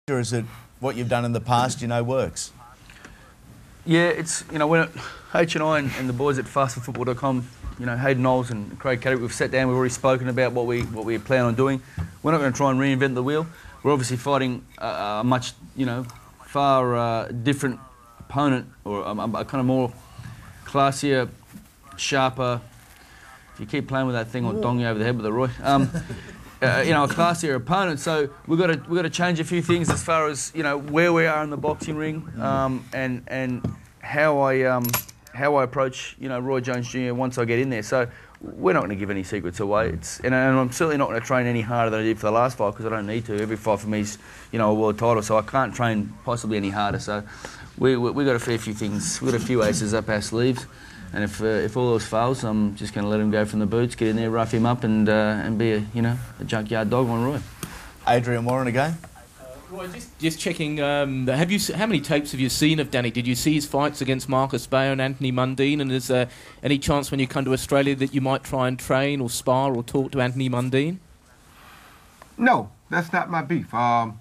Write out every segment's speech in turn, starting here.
Or is it what you've done in the past works? Yeah, it's, when H&I and the boys at FOXTELFootball.com, Hayden Knowles and Craig Caddick, we've sat down, we've already spoken about what we plan on doing. We're not going to try and reinvent the wheel. We're obviously fighting a much, far different opponent, or a kind of more classier, sharper. If you keep playing with that thing, I'll dong you over the head with it, Roy. A classier opponent. So we've got to change a few things as far as where we are in the boxing ring, and how I approach Roy Jones Jr. once I get in there. So we're not going to give any secrets away. And I'm certainly not going to train any harder than I did for the last fight, because I don't need to. Every fight for me is a world title, so I can't train possibly any harder. So we got a fair few things. We've got a few aces up our sleeves. And if all else fails, I'm just going to let him go from the boots, get in there, rough him up, and be a junkyard dog on Roy. Adrian Warren again. Roy, just checking. How many tapes have you seen of Danny? Did you see his fights against Marcus Bayer and Anthony Mundine? And is there any chance when you come to Australia that you might try and train or spar or talk to Anthony Mundine? No, that's not my beef. I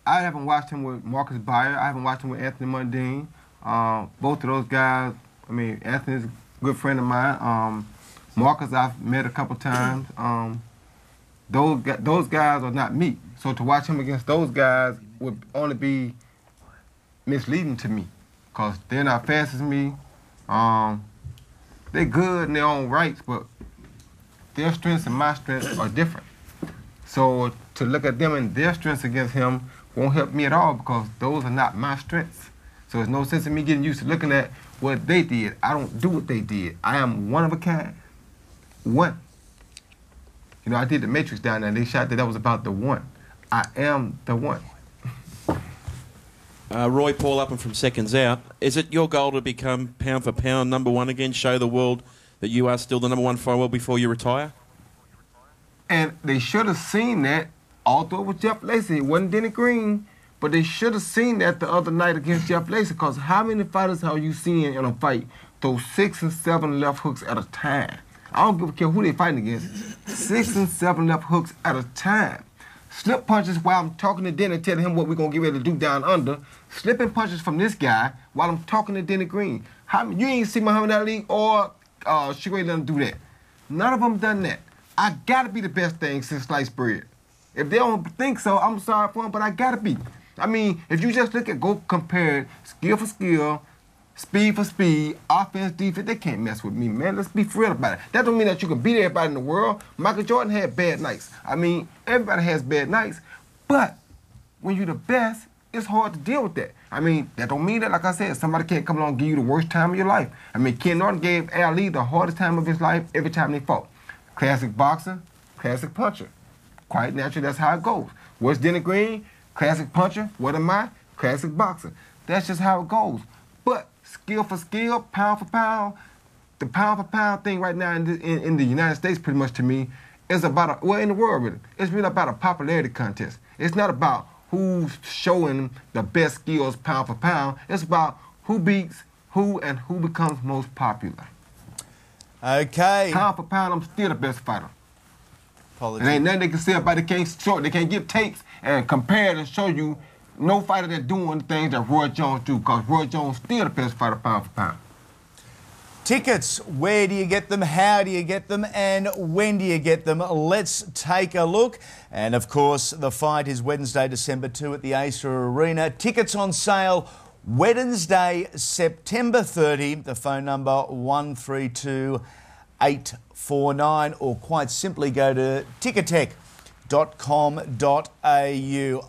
haven't watched him with Marcus Bayer. I haven't watched him with Anthony Mundine. Both of those guys. I mean, Anthony's a good friend of mine. Marcus I've met a couple times. Those guys are not me. So to watch him against those guys would only be misleading to me, because they're not fast as me. They're good in their own rights, but their strengths and my strengths are different. So to look at them and their strengths against him won't help me at all, because those are not my strengths. So there's no sense in me getting used to looking at what they did. I don't do what they did. I am one of a kind. One. I did the Matrix down there, and they shot that was about the one. I am the one. Roy Paul Upham from Seconds Out. Is it your goal to become pound for pound #1 again, show the world that you are still the #1 fighter well before you retire? And they should have seen that, although it was Jeff Lacey. It wasn't Denny Green. But they should have seen that the other night against Jeff Lacey, because how many fighters have you seen in a fight throw 6 and 7 left hooks at a time? I don't give a care who they fighting against. 6 and 7 left hooks at a time. Slip punches while I'm talking to Denny, telling him what we're going to get ready to do down under. Slipping punches from this guy while I'm talking to Denny Green. You ain't see Muhammad Ali or Sugar Ray let them do that. None of them done that. I got to be the best thing since sliced bread. If they don't think so, I'm sorry for them, but I got to be. I mean, if you just go compare skill for skill, speed for speed, offense, defense, they can't mess with me, man. Let's be for real about it. That don't mean that you can beat everybody in the world. Michael Jordan had bad nights. I mean, everybody has bad nights. But when you're the best, it's hard to deal with that. I mean, that don't mean that, like I said, somebody can't come along and give you the worst time of your life. I mean, Ken Norton gave Ali the hardest time of his life every time they fought. Classic boxer, classic puncher. Quite naturally, that's how it goes. What's Denny Green? Classic puncher. What am I? Classic boxer. That's just how it goes. But skill for skill, pound for pound, the pound for pound thing right now in the United States, pretty much to me, is about in the world really, it's really about a popularity contest. It's not about who's showing the best skills pound for pound. It's about who beats who and who becomes most popular. Okay. Pound for pound, I'm still the best fighter. Apologies. And ain't nothing they can say about it. They can't give tapes and compare it and show you no fighter that's doing the things that Roy Jones do, because Roy Jones still the best fighter pound for pound. Tickets, where do you get them, how do you get them, and when do you get them? Let's take a look. And of course, the fight is Wednesday, December 2 at the Acer Arena. Tickets on sale Wednesday, September 30. The phone number 132849, or quite simply go to ticketek.com.au.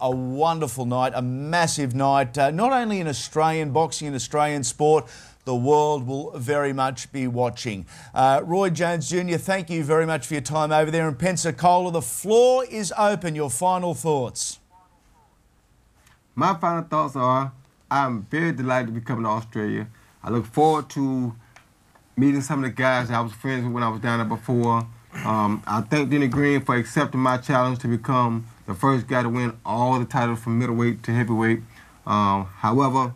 A wonderful night, a massive night, not only in Australian boxing and Australian sport, the world will very much be watching. Roy Jones Jr., thank you very much for your time over there in Pensacola. The floor is open. Your final thoughts. My final thoughts are, I'm very delighted to be coming to Australia. I look forward to meeting some of the guys that I was friends with when I was down there before. I thank Denny Green for accepting my challenge to become the first guy to win all the titles from middleweight to heavyweight. However,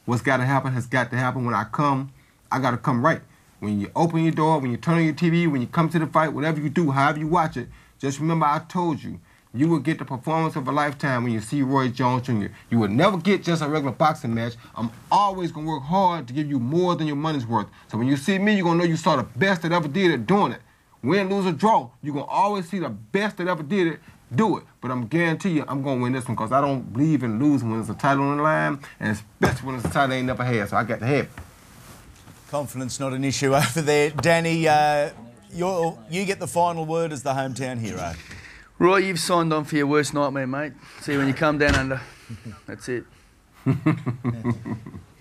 what's got to happen has got to happen. When I come, I got to come right. When you open your door, when you turn on your TV, when you come to the fight, whatever you do, however you watch it, just remember I told you, you will get the performance of a lifetime when you see Roy Jones Jr. You will never get just a regular boxing match. I'm always going to work hard to give you more than your money's worth. So when you see me, you're going to know you saw the best that ever did it doing it. Win, lose, or draw, you're going to always see the best that ever did it do it. But I'm guarantee you I'm going to win this one because I don't believe in losing when there's a title on the line, and especially when it's a title I ain't never had, so I got to have it. Confidence not an issue over there. Danny, you get the final word as the hometown hero. Roy, you've signed on for your worst nightmare, mate. See, when you come down under, that's it.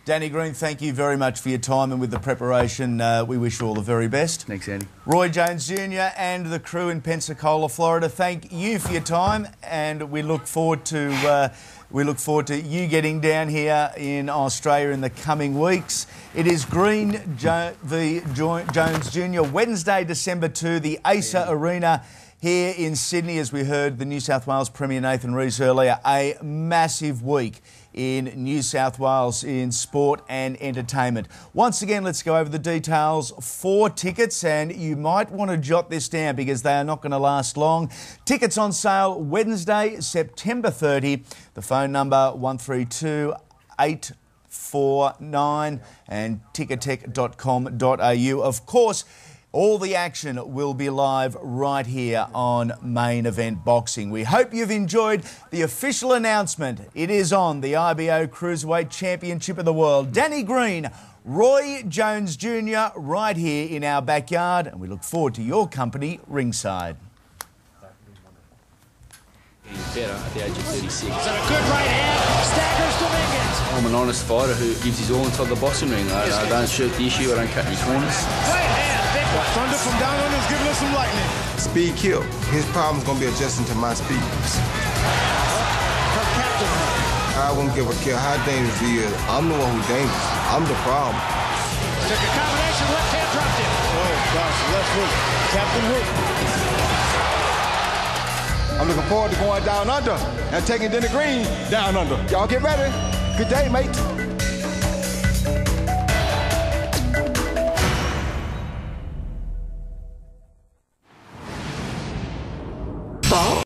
Danny Green, thank you very much for your time and with the preparation. We wish you all the very best. Thanks, Andy. Roy Jones Jr. and the crew in Pensacola, Florida, thank you for your time, and we look forward to you getting down here in Australia in the coming weeks. It is Green v Jones Jr. Wednesday, December 2, the Acer Arena here in Sydney, as we heard the New South Wales Premier Nathan Rees earlier. A massive week in New South Wales in sport and entertainment. Once again, let's go over the details for tickets, and you might want to jot this down because they are not going to last long. Tickets on sale Wednesday, September 30. The phone number 132 849 and tickettech.com.au. Of course, all the action will be live right here on Main Event Boxing. We hope you've enjoyed the official announcement. It is on the IBO Cruiserweight Championship of the World. Danny Green, Roy Jones Jr. right here in our backyard, and we look forward to your company ringside. Better at the age of 36. And a good right hand, staggers Dominguez. I'm an honest fighter who gives his all inside the boxing ring. I don't shoot the issue, I don't cut any corners. Right hand, big one. Thunder from down under is giving us some lightning. Speed kill. His problem's going to be adjusting to my speed. I won't give a care how dangerous he is. I'm the one who's dangerous. I'm the problem. Took a combination, left hand dropped him. Oh, gosh, left hook. Captain Hook. I'm looking forward to going down under and taking Danny Green down under. Y'all get ready. Good day, mate.